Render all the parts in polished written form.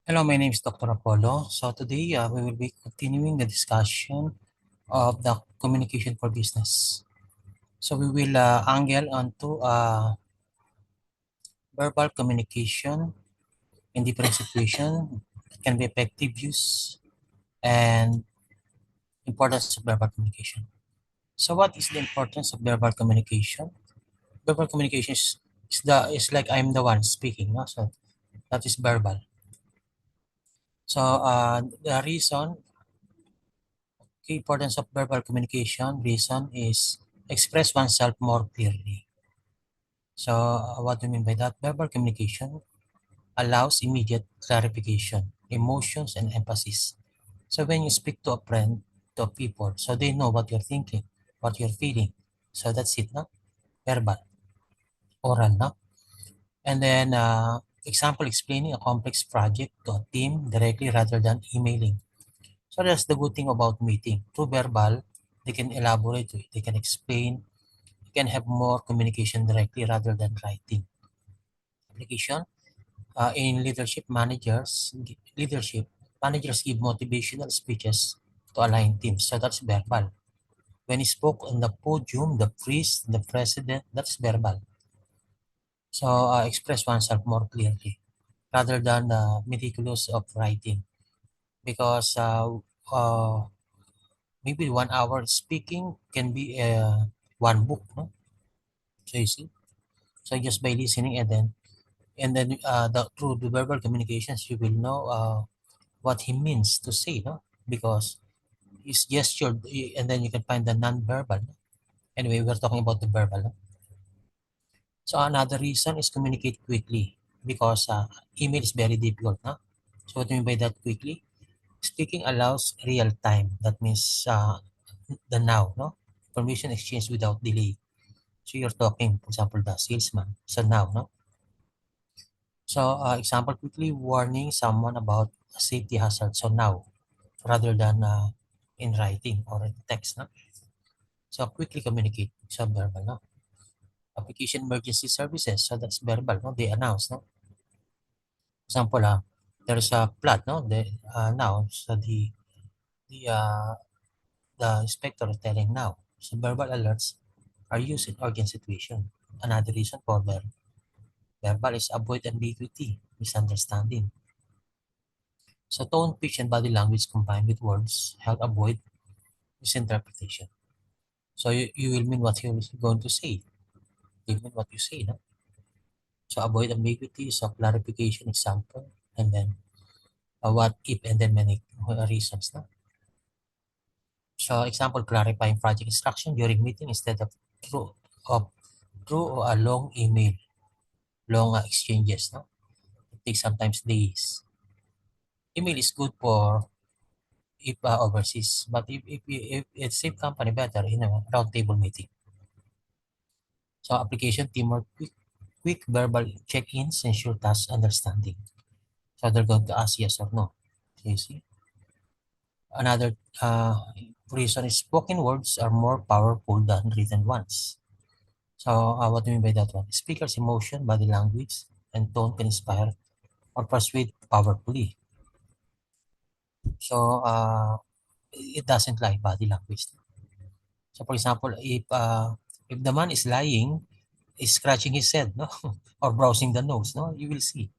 Hello, my name is Dr. Apollo. So today we will be continuing the discussion of the communication for business. So we will angle onto verbal communication in different situations. It can be effective use and importance of verbal communication. So what is the importance of verbal communication? Verbal communication is like I'm the one speaking, no? So that is verbal. So the reason key importance of verbal communication reason is express oneself more clearly. So what do you mean by that? Verbal communication allows immediate clarification, emotions, and emphasis. So when you speak to a friend, to people, so they know what you're thinking, what you're feeling. So that's it, no? Verbal, oral, no? And then example explaining a complex project to a team directly rather than emailing. So that's the good thing about meeting. Through verbal, they can elaborate, they can explain, you can have more communication directly rather than writing. Application in leadership managers give motivational speeches to align teams. So that's verbal. When he spoke on the podium, the priest, the president, that's verbal. So express oneself more clearly rather than meticulous of writing because maybe 1 hour speaking can be one book, no? So you see, so just by listening and then through the verbal communications you will know what he means to say, no? Because his gesture and then you can find the non-verbal, no? Anyway, we're talking about the verbal, no? So another reason is communicate quickly because email is very difficult, no? So what do you mean by that quickly? Speaking allows real time, that means the now, no? Information exchange without delay. So you're talking, for example, the salesman, so now, no? So example, quickly warning someone about a safety hazard, so now, rather than in writing or in text, no? So quickly communicate, so verbal, no? Application emergency services, so that's verbal, no? They announce, no? Example, there's a flood, no? Now, so the inspector is telling now. So verbal alerts are used in urgent situation. Another reason for verbal is avoid ambiguity, misunderstanding. So tone, pitch, and body language combined with words help avoid misinterpretation. So you will mean what you're going to say. You mean what you say, no? So avoid ambiguity, so clarification example, and then what if, and then many reasons, no? So example, clarifying project instruction during meeting instead of through a long email, long exchanges, no? It takes sometimes days. Email is good for if overseas, but if it's same company, better in a round table meeting. So application teamwork, quick verbal check-ins ensure task understanding. So they're going to ask yes or no. So you see? Another reason is spoken words are more powerful than written ones. So what do you mean by that one? Speaker's emotion, body language, and tone can inspire or persuade powerfully. So it doesn't like body language. So for example, if the man is lying, is scratching his head, no, or browsing the nose, no, you will see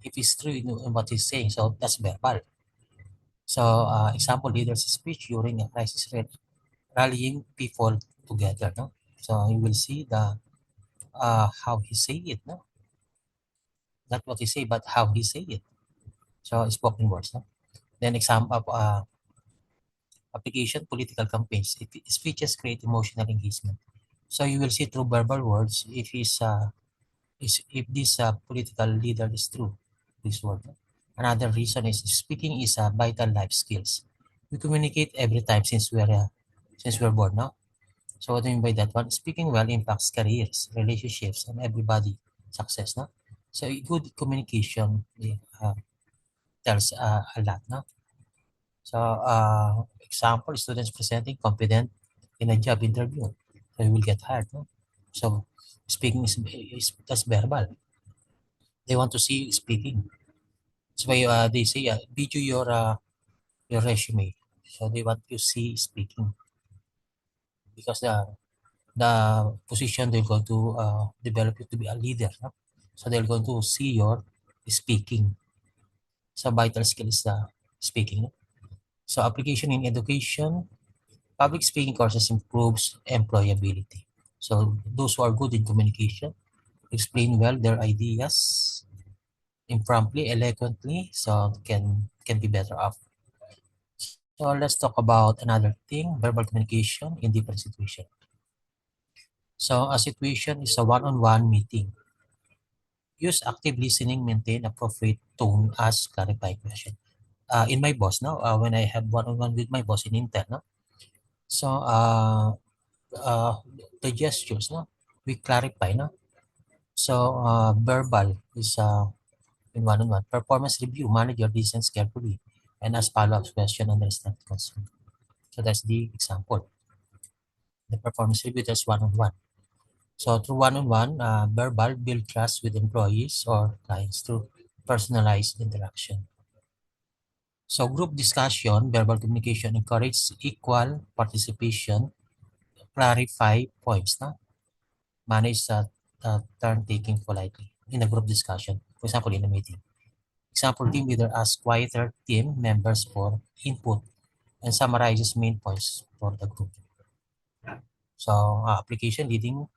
if it's true in what he's saying. So that's verbal. So example, leader's speech during a crisis rallying people together, no. So you will see the how he say it, no, not what he say, but how he say it. So spoken words, no. Then example of application political campaigns. Speeches create emotional engagement. So you will see through verbal words if if this political leader is true. This word. Another reason is speaking is a vital life skills. We communicate every time since we're born, no? So what do you mean by that one? Speaking well impacts careers, relationships, and everybody success, no? So good communication tells a lot, no? So, example, students presenting confident in a job interview, so you will get hired, no? So, speaking is that's verbal. They want to see you speaking. That's why they say video your resume. So they want to see speaking because the position they're going to develop you to be a leader. No? So they're going to see your speaking. So vital skill is speaking. No? So application in education, public speaking courses improves employability. So those who are good in communication, explain well their ideas, impromptu, eloquently, so can be better off. So let's talk about another thing, verbal communication in different situation. So a situation is a one-on-one meeting. Use active listening, maintain appropriate tone, ask clarifying question. In my boss now, when I have one-on-one with my boss in Intel, no? So uh, the gestures, no? We clarify, no? So verbal is in one-on-one. Performance review, manager listens carefully and ask follow-up question, understand concern. So that's the example. The performance review, that's one-on-one. So through one-on-one, verbal build trust with employees or clients through personalized interaction. So group discussion, verbal communication encourages equal participation, clarify points, no? Manage turn taking politely in a group discussion. For example, in a meeting. Example, team leader asks quieter team members for input and summarizes main points for the group. So application leading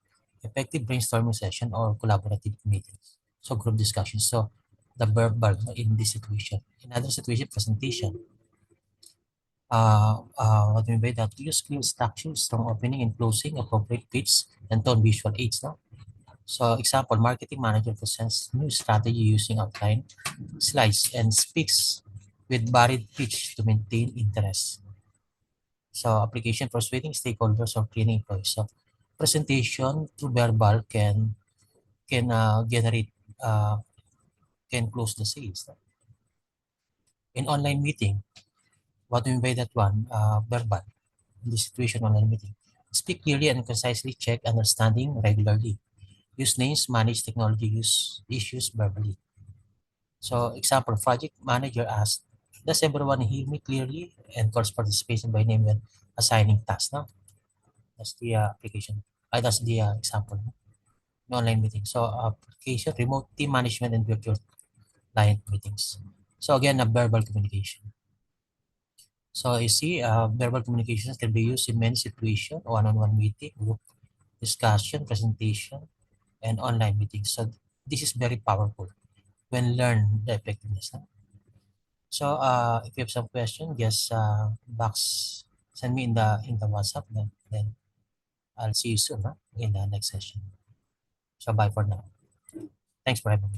effective brainstorming session or collaborative meetings. So group discussion. So the verbal in this situation. In other situation, presentation. What do you mean by that? Use clear structure, strong opening and closing, appropriate pitch, and tone visual aids. No? So example, marketing manager presents new strategy using outline, slides, and speaks with varied pitch to maintain interest. So application persuading stakeholders or training employees. So presentation through verbal can generate uh, can close the sales. In online meeting, what do you mean by that one? Verbal. In this situation, online meeting. Speak clearly and concisely, check understanding regularly. Use names, manage technology use issues verbally. So example, project manager asked, does everyone hear me clearly? And calls participation by name when assigning tasks. No? That's the application. That's the example. No? In online meeting. So application, remote team management and virtual client meetings. So again, a verbal communication. So you see, verbal communications can be used in many situations, one-on-one meeting, group discussion, presentation, and online meetings. So this is very powerful when learn the effectiveness. No? So if you have some question, just send me in the WhatsApp. Then I'll see you soon, in the next session. So bye for now. Thanks for having me.